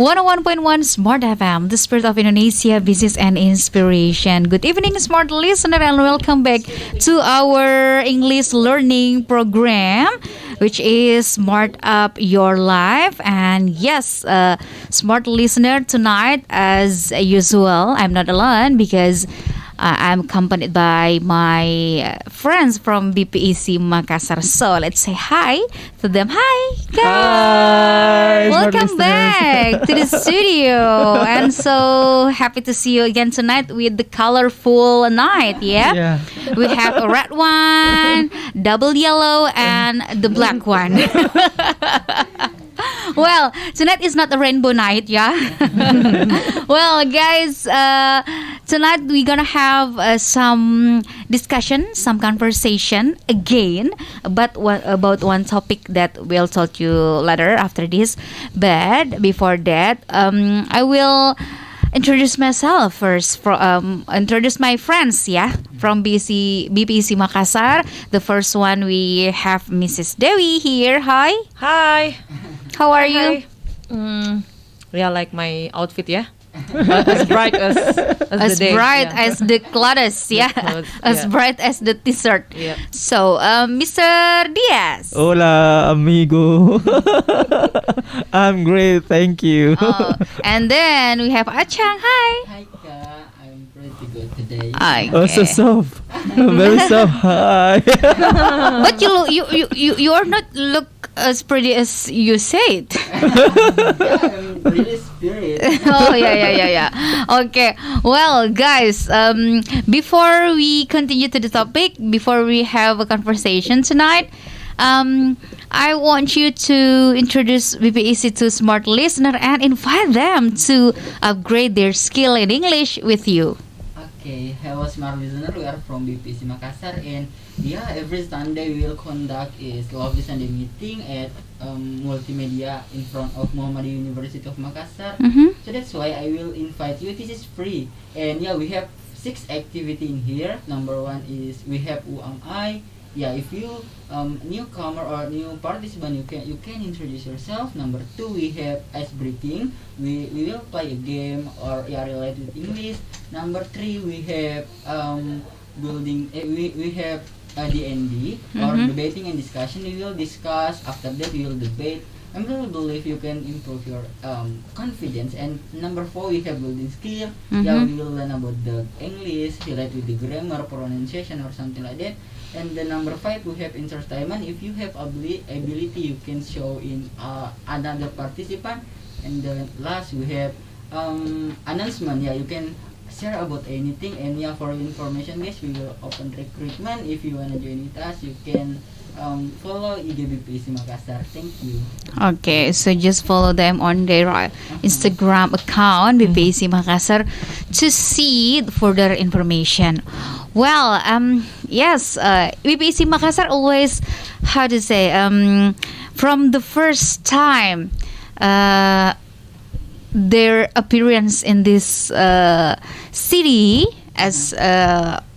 101.1 Smart FM, the spirit of Indonesia, business and inspiration. Good evening, smart listener, and welcome back to our English learning program, which is Smart Up Your Life. And yes, smart listener, tonight, as usual, I'm not alone because I'm accompanied by my friends from BPEC Makassar. So let's say hi to them. Hi, guys. Hi, Welcome back to the studio. And so happy to see you again tonight with the colorful night. Yeah. We have a red one, double yellow, and the black one. Well, tonight is not a rainbow night, yeah. Well, guys, tonight we're gonna have some discussion, some conversation again about one topic that we'll tell you later after this. But before that, I will introduce myself first. Introduce my friends, yeah, from BPEC Makassar. The first one we have Mrs. Dewi here. Hi. Hi. How are you? Yeah, like my outfit, yeah. As bright as As the day. bright Yeah. as the clothes, yeah. clothes, As yeah. bright as the t-shirt. Yeah. So, Mr. Diaz. Hola, amigo. I'm great, thank you. And then we have Achang. Hi. Hi Kak, I'm pretty good today. Okay. Oh, so soft. Very soft. Hi. But you are not look as pretty as you said. Yeah, I'm really spirit. Oh yeah. Okay. Well, guys, before we continue to the topic, before we have a conversation tonight, I want you to introduce BPEC to smart listener and invite them to upgrade their skill in English with you. Okay, hello smart listener, we are from BPC Makassar and yeah, every Sunday we will conduct a lovely Sunday meeting at multimedia in front of Muhammadiyah University of Makassar. Mm-hmm. So that's why I will invite you. This is free. And yeah, we have 6 activity in here. Number 1 is we have UMI. Yeah, if you newcomer or new participant, you can introduce yourself. Number 2, we have ice breaking. We will play a game or related with English. Number 3, we have building. We have D&D or debating and discussion. We will discuss. After that, we will debate. I really believe you can improve your confidence. And number 4, we have building skill. Yeah, we will learn about the English related with the grammar, pronunciation, or something like that. And the number 5, we have entertainment. If you have ability, you can show in another participant. And the last, we have announcement. Yeah, you can share about anything. And yeah, for information, guys, we will open recruitment. If you wanna join with us, you can follow IGBPC Makassar. Thank you. Okay, so just follow them on their Instagram account BPEC Makassar to see further information. Well, yes, BPEC Makassar always, how to say, from the first time their appearance in this city as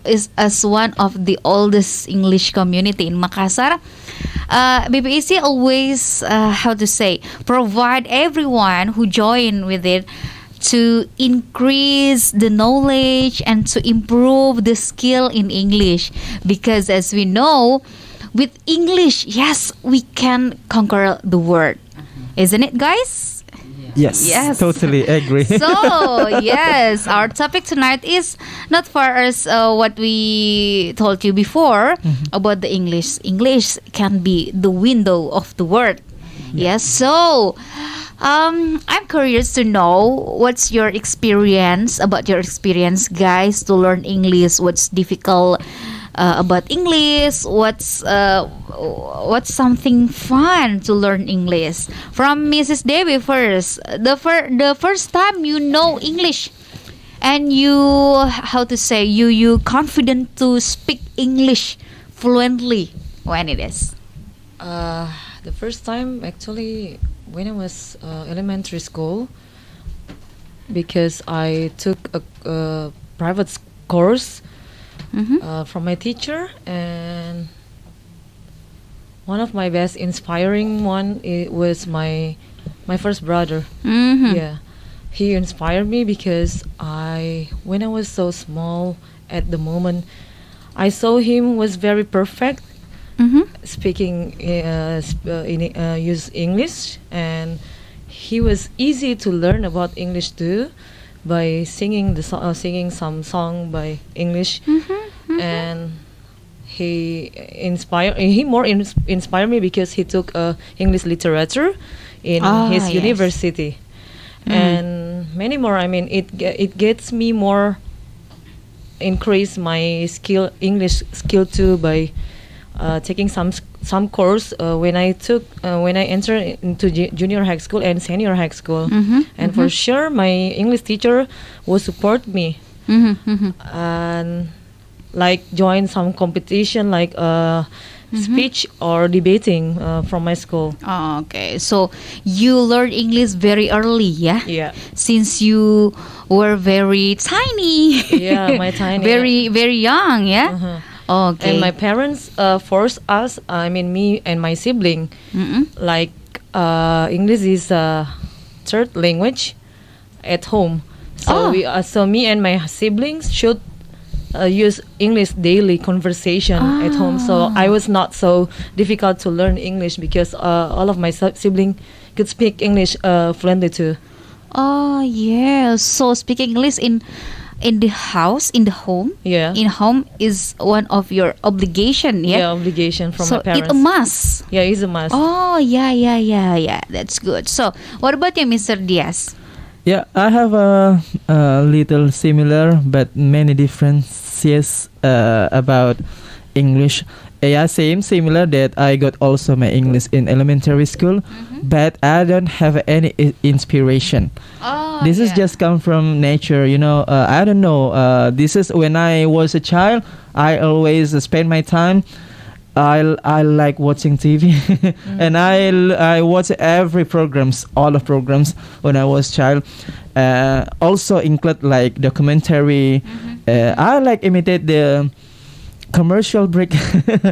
is as one of the oldest English community in Makassar. BPEC always, how to say, provide everyone who join with it to increase the knowledge and to improve the skill in English, because as we know, with English, yes, we can conquer the world, isn't it, guys? Yes, totally agree. So, yes, our topic tonight is not far as what we told you before about the English. English can be the window of the world. Yes, so I'm curious to know what's your experience, guys, to learn English. What's difficult about English? What's something fun to learn English? From Mrs. Devi first. The first time you know English and you, how to say, you confident to speak English fluently, when it is? The first time actually when I was elementary school, because I took a private course from my teacher, and one of my best inspiring one, it was my My first brother. Mm-hmm. Yeah. He inspired me because when I was so small at the moment, I saw him was very perfect Mm-hmm. speaking use English, and he was easy to learn about English too by singing singing some song by English, and he more inspired me because he took English literature in his yes. university, and many more. I mean, it gets me more increase my English skill too by taking some course when I entered into junior high school and senior high school, and for sure my English teacher will support me and like join some competition like speech or debating from my school. Okay, so you learned English very early, yeah? Yeah. Since you were very tiny. Yeah, my tiny. Very, very young, yeah? Okay. And my parents forced us, I mean me and my sibling, like English is a third language at home. So so me and my siblings should use English daily conversation at home. So I was not so difficult to learn English because all of my siblings could speak English fluently too. Oh, yeah. So speaking English in the house, in the home, in home is one of your obligation, yeah? Yeah, obligation from so my parents. It's a must. Yeah, it's a must. Oh, yeah. That's good. So what about you, Mr. Diaz? Yeah, I have a little similar but many differences about English. Yeah, similar that I got also my English in elementary school, but I don't have any inspiration. This is just come from nature, you know. I don't know. This is when I was a child. I always spend my time. I like watching TV, and I watch every programs, all of programs when I was child. Also include like documentary. I like imitate the commercial break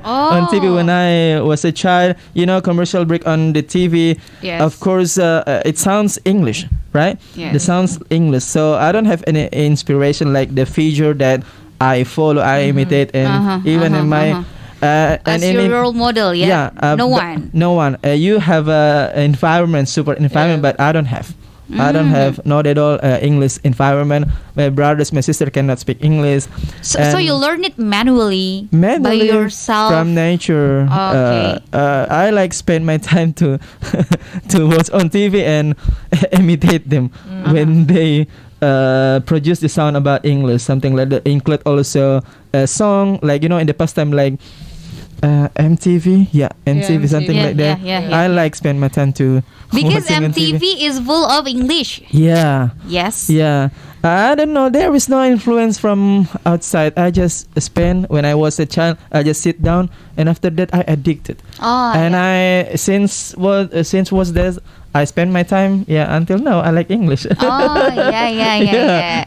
on TV when I was a child. You know, commercial break on the TV. Yes. Of course, it sounds English, right? Yes. It sounds English. So I don't have any inspiration like the figure that I follow, I imitate, and even in my. As and your role model, yeah? No one. No one. You have environment, super environment, but I don't have. I don't have not at all English environment. My brothers, my sister cannot speak English. So you learn it manually by yourself from nature. Okay. I like spend my time to to watch on TV and imitate them when they produce the sound about English, something like that. Include also a song like, you know, in the past time like MTV, MTV, something like that. I like spend my time to because watching MTV is full of English. Yeah. Yes. Yeah. I don't know. There is no influence from outside. I just spend when I was a child. I just sit down, and after that, I addicted. And I since was this. I spend my time, until now. I like English. Yeah.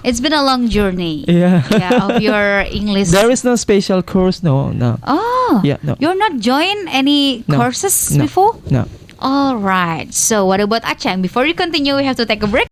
It's been a long journey. Of your English. There is no special course, no. Oh, no. You're not joined any courses before? No. All right. So what about Achang? Before you continue, we have to take a break.